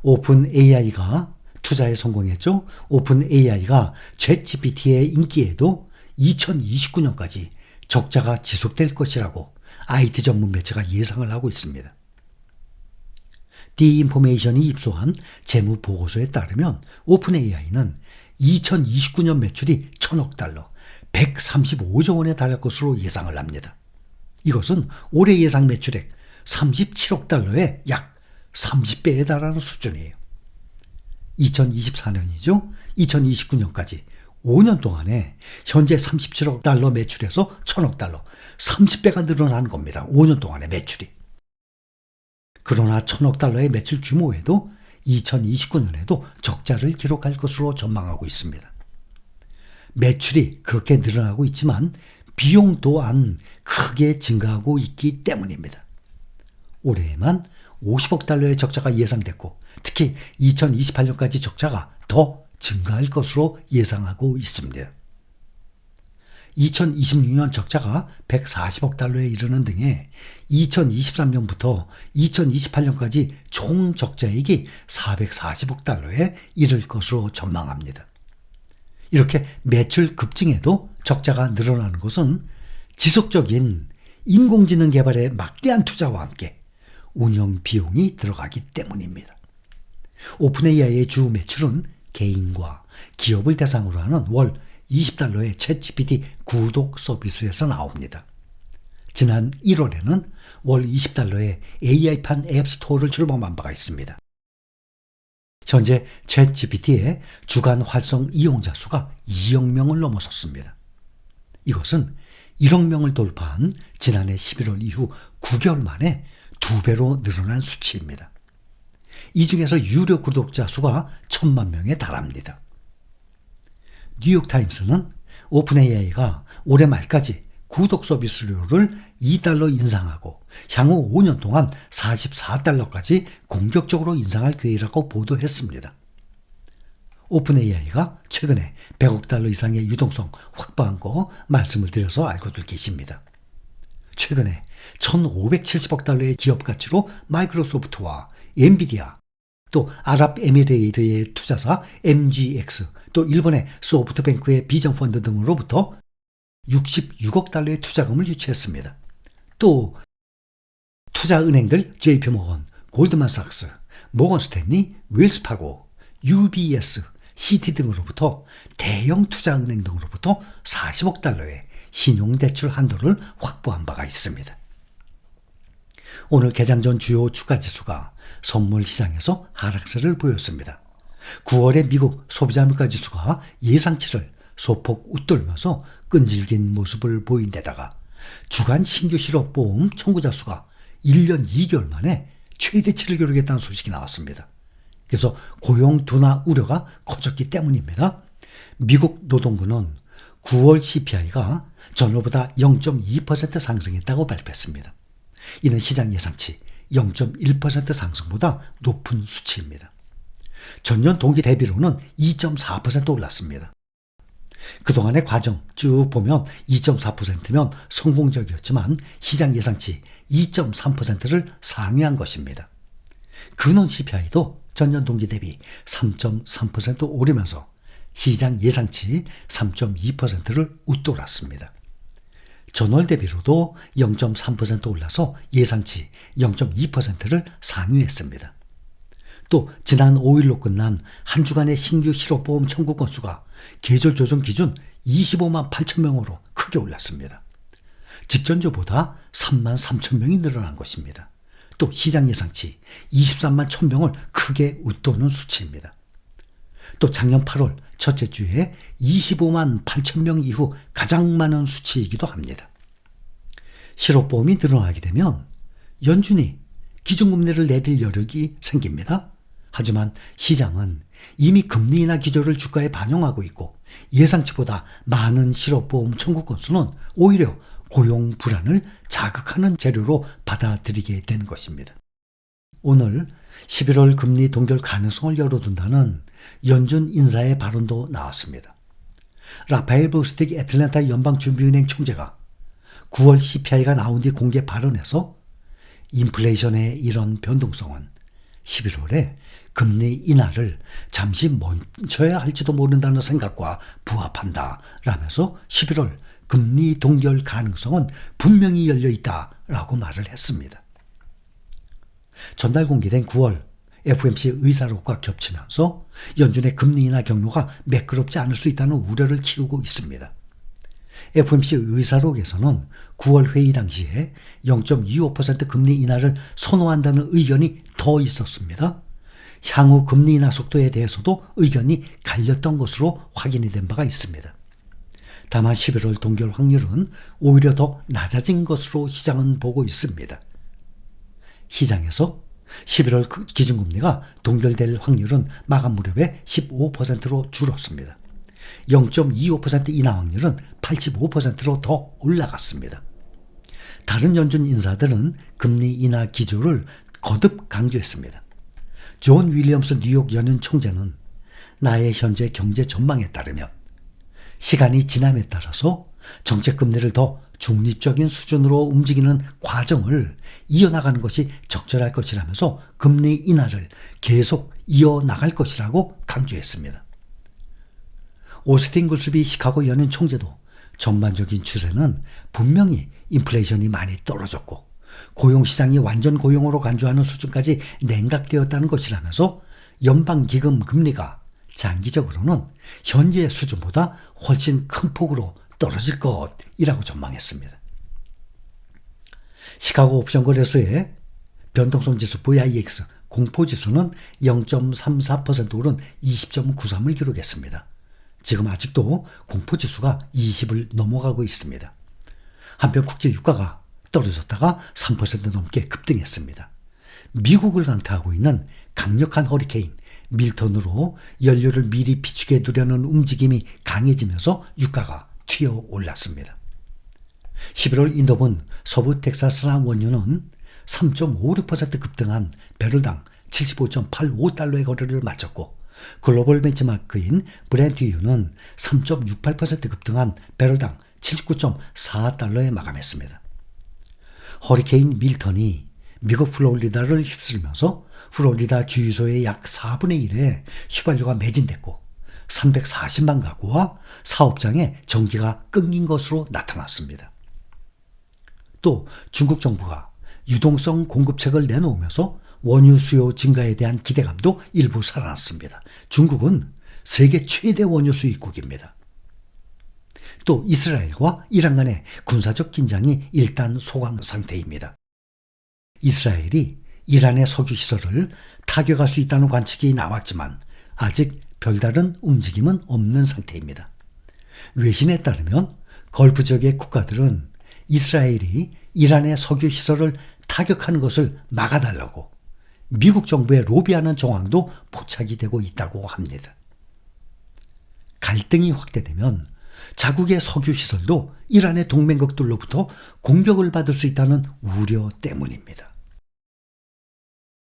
오픈 AI가 투자에 성공했죠. 오픈 AI가 챗GPT의 인기에도 2029년까지 적자가 지속될 것이라고 IT 전문 매체가 예상을 하고 있습니다. 디인포메이션이 입수한 재무 보고서에 따르면 오픈 AI는 2029년 매출이 1,000억 달러, 135조 원에 달할 것으로 예상을 합니다. 이것은 올해 예상 매출액 37억 달러의 약 30배에 달하는 수준이에요. 2024년이죠. 2029년까지 5년 동안에 현재 37억 달러 매출에서 1,000억 달러, 30배가 늘어나는 겁니다. 5년 동안의 매출이. 그러나 1,000억 달러의 매출 규모에도 2029년에도 적자를 기록할 것으로 전망하고 있습니다. 매출이 그렇게 늘어나고 있지만 비용 또한 크게 증가하고 있기 때문입니다. 올해에만 50억 달러의 적자가 예상됐고 특히 2028년까지 적자가 더 증가할 것으로 예상하고 있습니다. 2026년 적자가 140억 달러에 이르는 등의 2023년부터 2028년까지 총 적자액이 440억 달러에 이를 것으로 전망합니다. 이렇게 매출 급증에도 적자가 늘어나는 것은 지속적인 인공지능 개발에 막대한 투자와 함께 운영 비용이 들어가기 때문입니다. 오픈AI의 주 매출은 개인과 기업을 대상으로 하는 월 20달러의 챗GPT 구독 서비스에서 나옵니다. 지난 1월에는 월 20달러의 AI판 앱스토어를 출범한 바가 있습니다. 현재 챗GPT의 주간 활성 이용자 수가 2억 명을 넘어섰습니다. 이것은 1억 명을 돌파한 지난해 11월 이후 9개월 만에 2배로 늘어난 수치입니다. 이 중에서 유료 구독자 수가 1,000만 명에 달합니다. 뉴욕타임스는 오픈AI가 올해 말까지 구독 서비스료를 2달러 인상하고 향후 5년 동안 44달러까지 공격적으로 인상할 계획이라고 보도했습니다. 오픈AI가 최근에 100억 달러 이상의 유동성 확보한 거 말씀을 드려서 알고들 계십니다. 최근에 1,570억 달러의 기업 가치로 마이크로소프트와 엔비디아, 또 아랍에미레이트의 투자사 MGX, 또 일본의 소프트뱅크의 비전펀드 등으로부터 66억 달러의 투자금을 유치했습니다. 또 투자은행들 JP모건, 골드만삭스, 모건스탠리, 웰스파고, UBS, CT 등으로부터 대형 투자은행 등으로부터 40억 달러의 신용대출 한도를 확보한 바가 있습니다. 오늘 개장 전 주요 주가지수가 선물 시장에서 하락세를 보였습니다. 9월의 미국 소비자 물가지수가 예상치를 소폭 웃돌면서 끈질긴 모습을 보인 데다가 주간 신규 실업보험 청구자 수가 1년 2개월 만에 최대치를 기록했다는 소식이 나왔습니다. 그래서 고용 둔화 우려가 커졌기 때문입니다. 미국 노동부는 9월 CPI가 전월보다 0.2% 상승했다고 발표했습니다. 이는 시장 예상치 0.1% 상승보다 높은 수치입니다. 전년 동기 대비로는 2.4% 올랐습니다. 그동안의 과정 쭉 보면 2.4%면 성공적이었지만 시장 예상치 2.3%를 상회한 것입니다. 근원 CPI도 전년 동기 대비 3.3% 오르면서 시장 예상치 3.2%를 웃돌았습니다. 전월 대비로도 0.3% 올라서 예상치 0.2%를 상회했습니다. 또 지난 5일로 끝난 한 주간의 신규 실업보험 청구 건수가 계절 조정 기준 25만 8천 명으로 크게 올랐습니다. 직전주보다 3만 3천 명이 늘어난 것입니다. 또 시장 예상치 23만 1천 명을 크게 웃도는 수치입니다. 또 작년 8월 첫째 주에 25만 8천 명 이후 가장 많은 수치이기도 합니다. 실업보험이 늘어나게 되면 연준이 기준금리를 내릴 여력이 생깁니다. 하지만 시장은 이미 금리 인하 기조를 주가에 반영하고 있고 예상치보다 많은 실업보험 청구 건수는 오히려 고용 불안을 자극하는 재료로 받아들이게 되는 것입니다. 오늘 11월 금리 동결 가능성을 열어둔다는 연준 인사의 발언도 나왔습니다. 라파엘 보스틱 애틀랜타 연방준비은행 총재가 9월 CPI가 나온 뒤 공개 발언에서 인플레이션의 이런 변동성은 11월에 금리 인하를 잠시 멈춰야 할지도 모른다는 생각과 부합한다 라면서 11월 금리 동결 가능성은 분명히 열려 있다라고 말을 했습니다. 전날 공개된 9월 FOMC 의사록과 겹치면서 연준의 금리 인하 경로가 매끄럽지 않을 수 있다는 우려를 키우고 있습니다. FOMC 의사록에서는 9월 회의 당시에 0.25% 금리 인하를 선호한다는 의견이 더 있었습니다. 향후 금리 인하 속도에 대해서도 의견이 갈렸던 것으로 확인이 된 바가 있습니다. 다만 11월 동결 확률은 오히려 더 낮아진 것으로 시장은 보고 있습니다. 시장에서 11월 기준금리가 동결될 확률은 마감 무렵에 15%로 줄었습니다. 0.25% 인하 확률은 85%로 더 올라갔습니다. 다른 연준 인사들은 금리 인하 기조를 거듭 강조했습니다. 존 윌리엄스 뉴욕 연은 총재는 나의 현재 경제 전망에 따르면 시간이 지남에 따라서 정책 금리를 더 중립적인 수준으로 움직이는 과정을 이어나가는 것이 적절할 것이라면서 금리 인하를 계속 이어나갈 것이라고 강조했습니다. 오스틴 글스비 시카고 연은 총재도 전반적인 추세는 분명히 인플레이션이 많이 떨어졌고 고용시장이 완전 고용으로 간주하는 수준까지 냉각되었다는 것이라면서 연방기금 금리가 장기적으로는 현재 수준보다 훨씬 큰 폭으로 떨어질 것이라고 전망했습니다. 시카고 옵션 거래소의 변동성 지수 VIX 공포지수는 0.34% 오른 20.93을 기록했습니다. 지금 아직도 공포지수가 20을 넘어가고 있습니다. 한편 국제 유가가 떨어졌다가 3% 넘게 급등했습니다. 미국을 강타하고 있는 강력한 허리케인 밀턴으로 연료를 미리 비축해 두려는 움직임이 강해지면서 유가가 튀어 올랐습니다. 11월 인도분 서부 텍사스나 원유는 3.56% 급등한 배럴당 75.85달러의 거래를 마쳤고 글로벌 벤치마크인 브렌트유는 3.68% 급등한 배럴당 79.4달러에 마감했습니다. 허리케인 밀턴이 미국 플로리다를 휩쓸면서 플로리다 주유소의 약 4분의 1에 휘발유가 매진됐고 340만 가구와 사업장에 전기가 끊긴 것으로 나타났습니다. 또 중국 정부가 유동성 공급책을 내놓으면서 원유 수요 증가에 대한 기대감도 일부 살아났습니다. 중국은 세계 최대 원유 수입국입니다. 또 이스라엘과 이란 간의 군사적 긴장이 일단 소강 상태입니다. 이스라엘이 이란의 석유 시설을 타격할 수 있다는 관측이 나왔지만 아직 별다른 움직임은 없는 상태입니다. 외신에 따르면 걸프 지역의 국가들은 이스라엘이 이란의 석유 시설을 타격하는 것을 막아달라고 미국 정부에 로비하는 정황도 포착이 되고 있다고 합니다. 갈등이 확대되면 자국의 석유 시설도 이란의 동맹국들로부터 공격을 받을 수 있다는 우려 때문입니다.